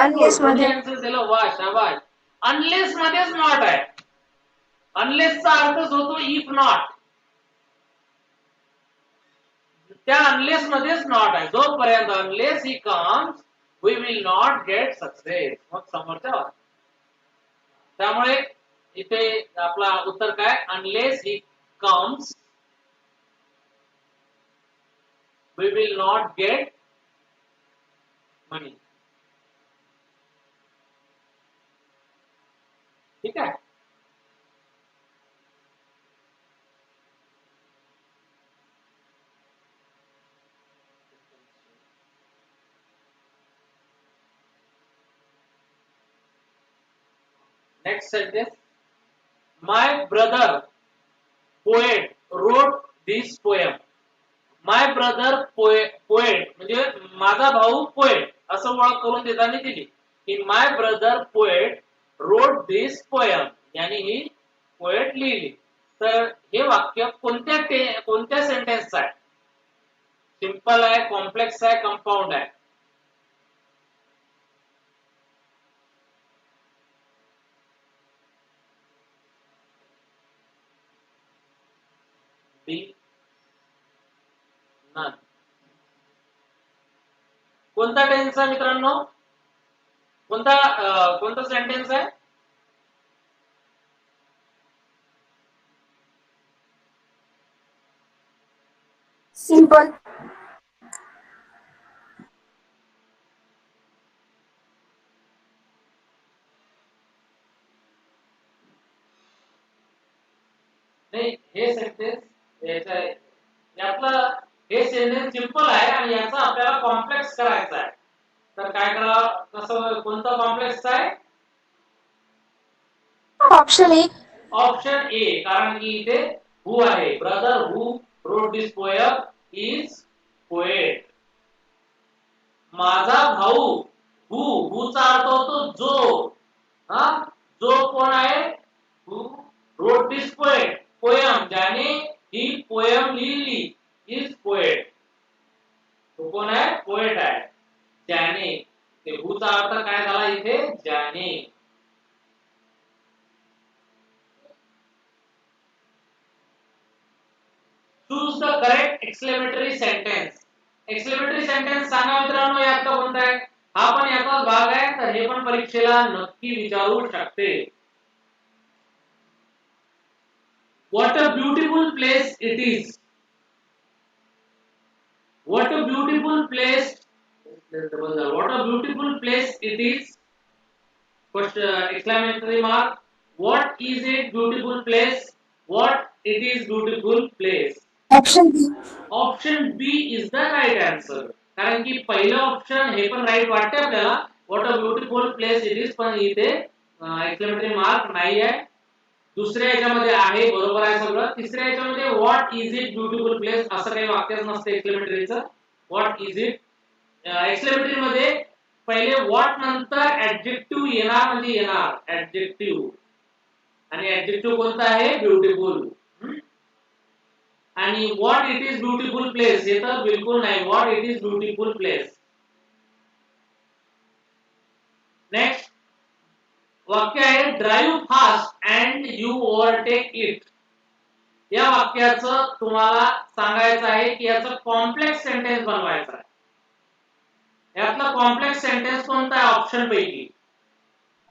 unless मध्ये. आन्सर दिलं वा शाबाश अनलेस मध्येच नॉट आहे अनलेसचा अर्थच होतो इफ नॉट त्या अनलेस मध्येच नॉट आहे जोपर्यंत unless he comes we will not get success मग समोरच्या त्यामुळे इथे आपला उत्तर काय unless he comes we will not get money ठीक आहे next sentence my brother poet wrote this poem my brother poet म्हणजे माझा भाऊ पोएट असं ओळख करून देताना दिली की my brother poet wrote this poem यांनी ही पोएट लिहिली तर हे वाक्य कोणत्या सेंटेन्सचं आहे सिंपल आहे कॉम्प्लेक्स आहे कंपाऊंड आहे बी नन कोणता टेन्स आहे मित्रांनो कोणता सेंटेन्स आहे Simple. नाही हे सेंटेन्स यातलं हे सेंटेन्स सिंपल आहे आणि याचा आपल्याला कॉम्प्लेक्स करायचा आहे तर काय करावं कसं कोणतं कॉम्प्लेक्स आहे Option A. ऑप्शन ए कारण की इथे हु आहे brother who wrote this poem is poet माझा भाऊ हुचा अर्थ होतो जो जो कोण आहे who wrote this poet poem, ज्याने ही पोयम लिहिली इज पोएट. तो कोण आहे? पोएट आहे. ज्याने, ते हूचा अर्थ काय झाला इथे? ज्याने. Choose the correct exclamatory sentence. Exclamatory sentence सांगा मित्रांनो, यातला कोणता आहे? हा पण याचाच भाग आहे, तर हे पण परीक्षेला नक्की विचारू शकते. What a beautiful place it is. What a beautiful place. What a beautiful place it is. First exclamatory mark. What is it beautiful place? What it is beautiful place. Option B. Option B is the right answer. कारण की पहिलं option हे पण right वाटते आपल्याला. What a beautiful place it is, पण इथे exclamatory mark नाही आहे. दुसऱ्या याच्यामध्ये आहे, बरोबर आहे सगळं. तिसऱ्या याच्यामध्ये what is it beautiful place असं काही वाक्यच नसतं एक्सक्लेमेटरीचं. व्हॉट इज इट, एक्सक्लेमेटरी मध्ये पहिले व्हॉट नंतर ऍडजेक्टिव्ह येणार म्हणजे येणार ऍडजेक्टिव्ह. आणि ऍडजेक्टिव्ह कोणता आहे? ब्युटिफुल. आणि what it is beautiful place हे तर बिलकुल नाही. What it is beautiful place. Next वाक्य आहे drive fast and you overtake it. या वाक्याचं तुम्हाला सांगायचं आहे की याचं कॉम्प्लेक्स सेंटेन्स बनवायचं आहे. यातला कॉम्प्लेक्स सेंटेन्स कोणता आहे ऑप्शन पैकी?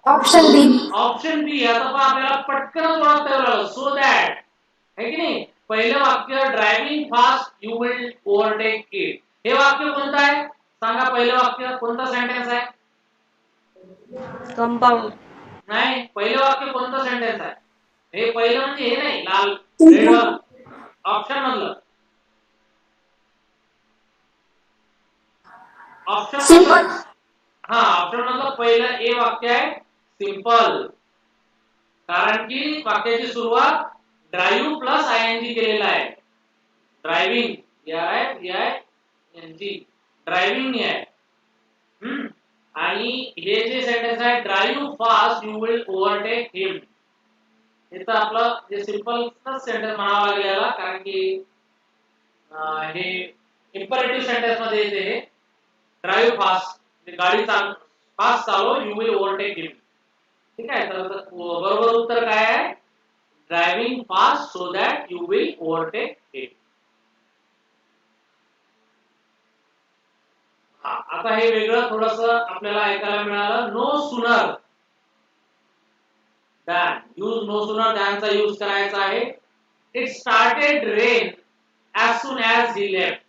Option B. ऑप्शन बी. आता पण आपल्याला पटकन ओळखता येईल. सो दॅट, है की नाही? पहिलं वाक्य driving fast you will overtake it. हे वाक्य कोणतं आहे सांगा? पहिलं वाक्य कोणता सेंटेन्स आहे? कंपाऊंड. नाही, पहिलं वाक्य कोणतं सेंटेन्स आहे? हे पहिलं म्हणजे हे नाही, लाल रेड ऑप्शन मधलं. Option simple. हा, ऑप्शन मधलं पहिलं ए वाक्य आहे सिंपल. कारण की वाक्याची सुरुवात ड्राईव्ह प्लस आयएनजी केलेला आहे. ड्रायव्हिंग ड्रायव्हिंग आहे. आणि हे जे सेंटेन्स आहे drive fast you will overtake him, हे तर आपलं जे सिंपल सेंटेन्स म्हणावं लागेल याला. कारण की हे इम्परेटिव्ह सेंटेन्स मध्ये येते. हे ड्राईव्ह फास्ट, गाडी फास्ट चालव, यू विल ओव्हरटेक हिम. ठीक आहे, तर बरोबर उत्तर काय आहे? Driving fast so that you will overtake him. आता हे वेगळं थोडस आपल्याला ऐकायला मिळालं. No sooner than, use no sooner दॅनचा use करायचा आहे. It started rain as soon as he left.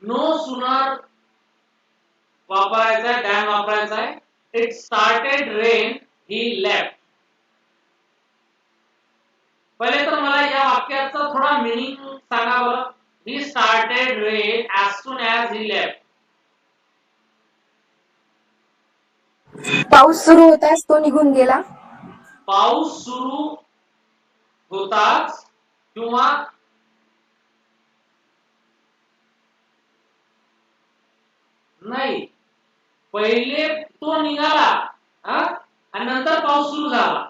No sooner वापरायचा आहे, दॅन वापरायचा आहे. It started rain he left. पहिले तर मला या वाक्याचा थोडा मीनिंग सांगा बरं. He started rain as soon as he left. पाऊस सुरू होताच तो निघून गेला. पाऊस सुरू होताच किंवा नाही, पहिले तो निघाला आणि नंतर पाऊस सुरू झाला.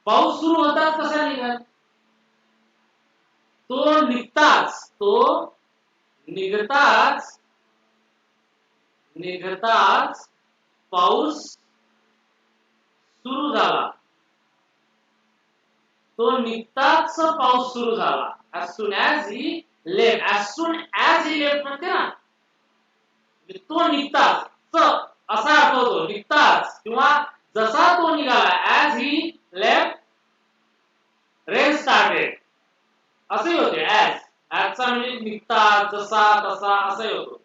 पाऊस सुरू होताच कसा निघाला? तो निघताच पाऊस सुरू झाला. तो निघताच पाऊस सुरू झाला. as soon as he left म्हणते ना, तो निघताच असा अर्थ होतो. निघताच किंवा जसा तो निघाला, as he left rain started असे होते. चा म्हणजे निघताच, जसा तसा असे होतो.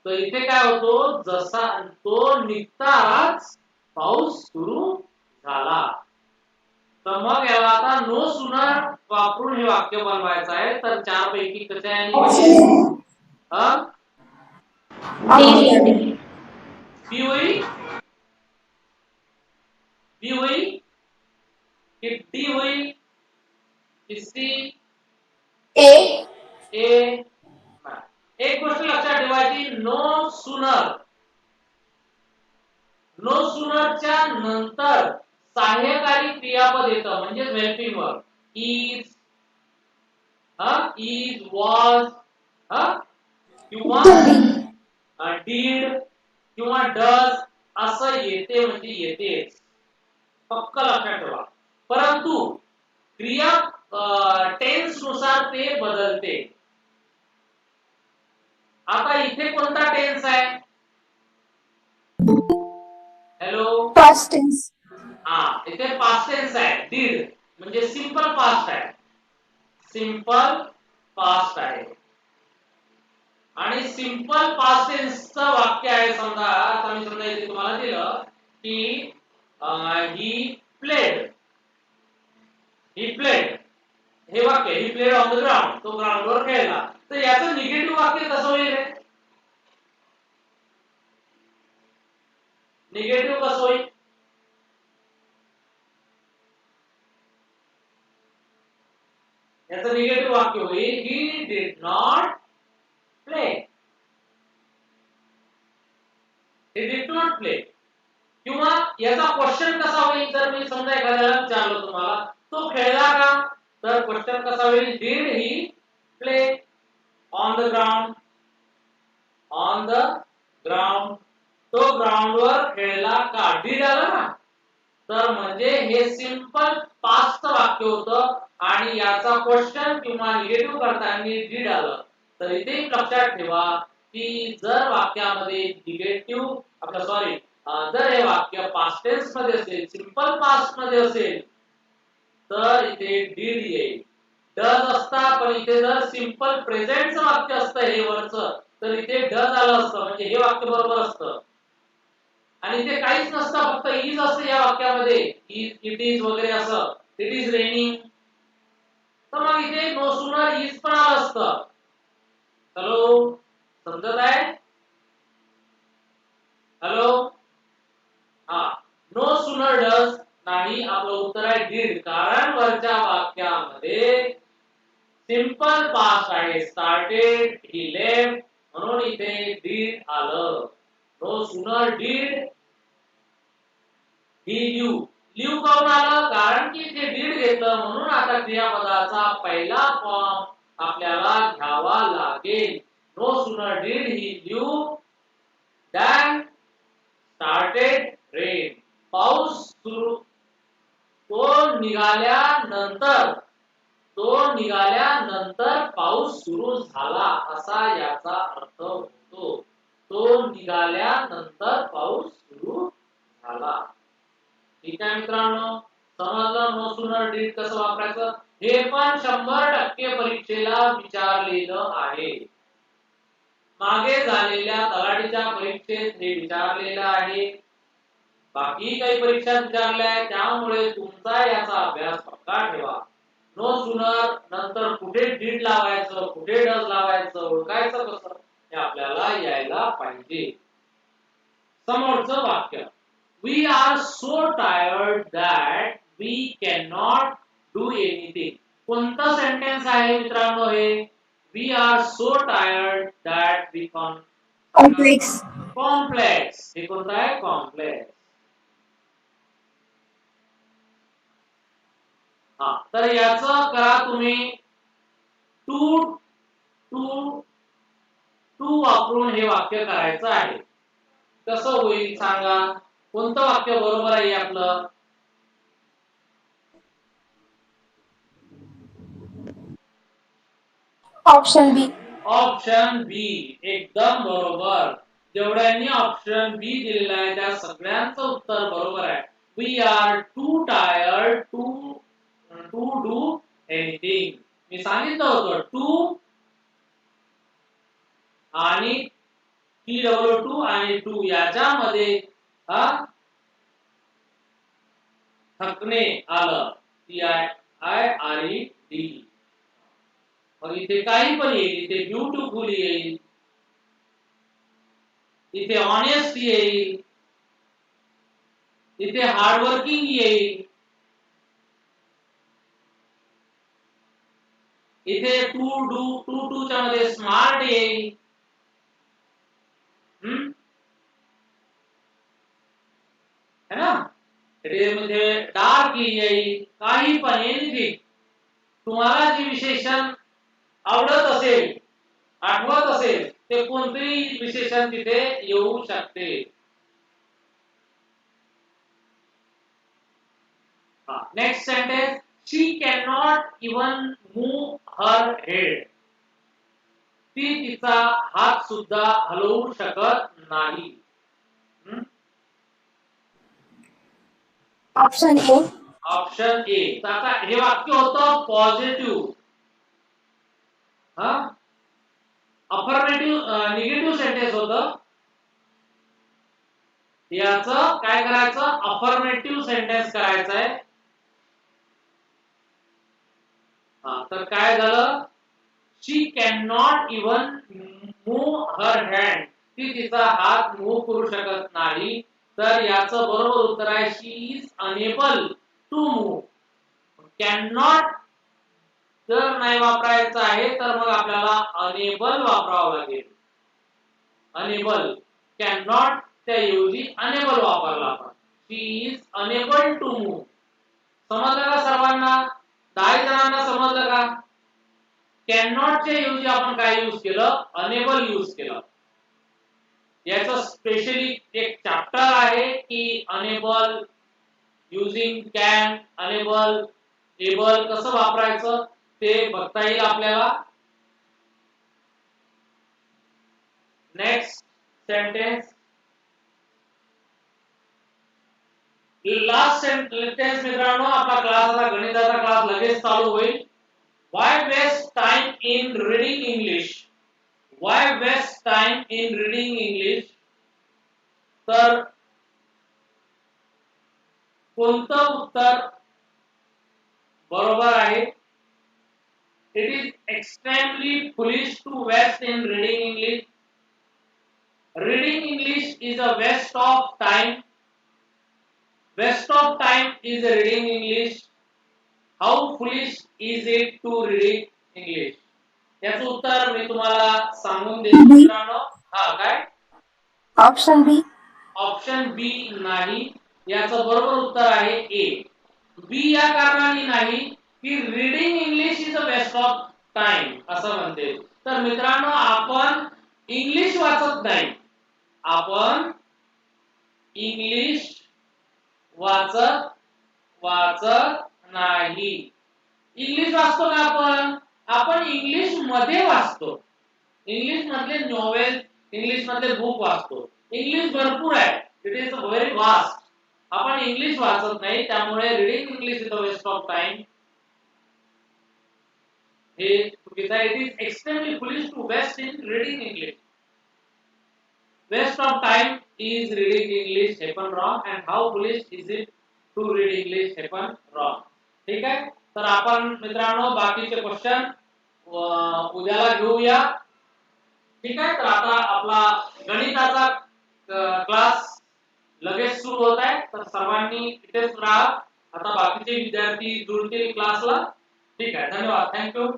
तर इथे काय होतो? जसा तो निघताच पाऊस सुरू झाला. तर मग याला आता नो सुनर वापरून हे वाक्य बनवायचं आहे. तर चार पैकी कसे आहे? बी होईल की डी होईल की सी? ए. एक गोष्ट लक्षात ठेवायची, नो सुनर नो सूनरच्या नंतर सहाय्यकारी क्रियापद येतं म्हणजे helping verb. Is, is, was, किंवा डीड किंवा डज असं येते म्हणजे येतेच. पक्क लक्षात ठेवा. परंतु क्रिया टेन्स नुसार ते बदलते. आता इथे कोणता टेन्स आहे? Hello, past tense. इथे पास्ट टेन्स आहे. डीड म्हणजे सिंपल पास्ट आहे. सिंपल पास्ट आहे. आणि सिंपल पास्ट टेन्सचं वाक्य आहे. समजा आता मी समजा इथे तुम्हाला दिलं की ही प्लेड, ही प्लेड हे वाक्य, he played on the ground, तो ग्राउंडवर खेळला. तर याचं निगेटिव्ह वाक्य कसं होईल रे? निगेटिव्ह कसं होईल? याचं निगेटिव्ह वाक्य होईल he did not play. He did not play. किंवा याचा क्वेश्चन कसा होईल? जर मी समजा एखाद्याला विचारलं तुम्हाला तो खेळला का, तर क्वेश्चन कसा होईल? Did he play on the ground? On the ground, तो ग्राउंडवर खेळला का? डिड आला ना, तर म्हणजे हे सिंपल पास्ट वाक्य होतं आणि याचा क्वेश्चन किंवा निगेटिव्ह करताना डिड आलं. तर इथे लक्षात ठेवा की जर वाक्यामध्ये निगेटिव्ह आपलं सॉरी जर हे वाक्य पास्ट टेन्स मध्ये असेल, सिंपल पास्ट मध्ये असेल, तर इथे डिड येईल. डज असता, पण इथे जर सिंपल प्रेझेंटचं वाक्य असतं हे वरचं, तर इथे डज आलं असतं म्हणजे हे वाक्य बरोबर असतं. आणि इथे काहीच नसतं, फक्त इज असतं या वाक्यामध्ये. इज, इट इज वगैरे असं. इट इज रेनिंग, तर मग इथे नो सूनर इज पण आलं असतं. हॅलो, समजत आहे? हॅलो, नो सूनर डज नाही, आपलं उत्तर आहे डिड. कारण वरच्या वाक्यामध्ये सिंपल पास्ट आहे, स्टार्टेड, ही लेफ्ट, म्हणून इथे डिड आलं. No sooner did he leave. Leave काऊन आलं? कारण की इथे डिड घेतलं म्हणून आता क्रियापदाचा पहिला फॉर्म आपल्याला घ्यावा लागेल. No sooner did he leave than started rain. पाऊस सुरू, तो निघाल्यानंतर पाऊस सुरू झाला असा याचा अर्थ होतो. तो निघाल्यानंतर पाऊस सुरू झाला. ठीक आहे मित्रांनो, समजलं नो सूनर डिड कसं वापरायचं? हे पण 100% परीक्षेला विचारलेलं आहे. मागे झालेल्या तलाठीच्या परीक्षेत हे विचारलेलं आहे. बाकी काही परीक्षा विचारल्या आहेत, त्यामुळे तुमचा याचा अभ्यास पक्का ठेवा. नो सूनर नंतर कुठे डिड लावायचं, कुठे डज लावायचं, ओळखायचं कसं हे आपल्याला यायला पाहिजे. समोरचं वाक्य, we are so tired that we can not do anything. कोणतं सेंटेन्स आहे मित्रांनो हे? We are so tired that we can. Complex. Complex. हे कोणतं आहे? कॉम्प्लेक्स. तर याचं करा तुम्ही टू टू टू वापरून हे वाक्य करायचं आहे. कसं होईल सांगा? कोणतं वाक्य बरोबर आहे आपलं? Option B. ऑप्शन बी एकदम बरोबर. जेवढ्यांनी ऑप्शन बी दिलेला आहे त्या सगळ्यांचं उत्तर बरोबर आहे. We are too tired to do anything. मी सांगितलं होतं टू आणि TW2 आणि टू याच्यामध्ये थकणे आलं. TIRED. मग इथे काही पण येईल. इथे ब्युटिफुल येईल, इथे ऑनेस्ट येईल, इथे हार्डवर्किंग येईल, इथे टू च्या मध्ये स्मार्ट येईल. है ना. म्हणजे डार्क येईल, काही पण एनिथिंग तुम्हाला जे विशेषण आवडत असेल, आठवत असेल, ते कोणतेही विशेषण तिथे येऊ शकते. Next sentence, she can not even move her head. ती तिचा हात सुद्धा हलवू शकत नाही. Option A. Option A. तर आता हे वाक्य होतं पॉझिटिव्ह. अफर्मेटिव्ह निगेटिव्ह सेंटेन्स होतं. याचं काय करायचं, अफर्मेटिव्ह सेंटेन्स करायचं आहे. तर काय झालं, she can not even move her hand. ती तिचा हात मूव्ह करू शकत नाही. तर याचं बरोबर उत्तर आहे she is unable to move. Can not जर नाही वापरायचं आहे तर मग आपल्याला अनेबल वापरावं लागेल. अनेबल, कॅन नॉट त्याऐवजी अनेबल वापरला आपण. शी इज अनेबल टू मूव्ह. समजलं का सर्वांना? 10 जणांना समजलं का? कॅन नॉट च्या ऐवजी आपण काय यूज केलं, अनेबल यूज केलं. याचं स्पेशली एक चॅप्टर आहे की unable, using can, unable, able कसं वापरायचं ते बघता येईल आपल्याला. नेक्स्ट सेंटेन्स, लास्ट सेंटेन्स मित्रांनो. आपला क्लास आता गणिताचा क्लास लगेच चालू होईल. Why waste time in reading English? Why waste time in reading English? तर कोणतं उत्तर बरोबर आहे? It is extremely foolish to waste in reading English. Reading English is a waste of time. Waste of time is reading English. How foolish is it to read English? याचं उत्तर मी तुम्हाला सांगून देतो मित्रांनो. काय? Option B. ऑप्शन बी नाही. याचं बरोबर उत्तर आहे ए. बी या कारणाने नाही की reading English is a waste of time असं म्हणते. तर मित्रांनो आपण इंग्लिश वाचत नाही. आपण इंग्लिश वाचत नाही. इंग्लिश वाचतो का आपण? आपण इंग्लिश मध्ये वाचतो. इंग्लिश मधले नॉवेल, इंग्लिश मधले बुक वाचतो. इंग्लिश भरपूर आहे. It is very vast. आपण इंग्लिश वाचत नाही. त्यामुळे reading English is a waste of time हे चुकीचं आहे. It is extremely foolish to waste in reading English. Waste of time is reading English हे पण wrong. And how foolish is it to read English हे पण wrong. ठीक आहे. तर आपण मित्रांनो बाकीचे क्वेश्चन उद्याला घेऊया. ठीक आहे. तर आता आपला गणिताचा क्लास लगेच सुरू होत आहे. तर सर्वांनी इथेच राहा. आता बाकीचे विद्यार्थी जुळतील क्लासला. ठीक आहे. धन्यवाद. थँक्यू.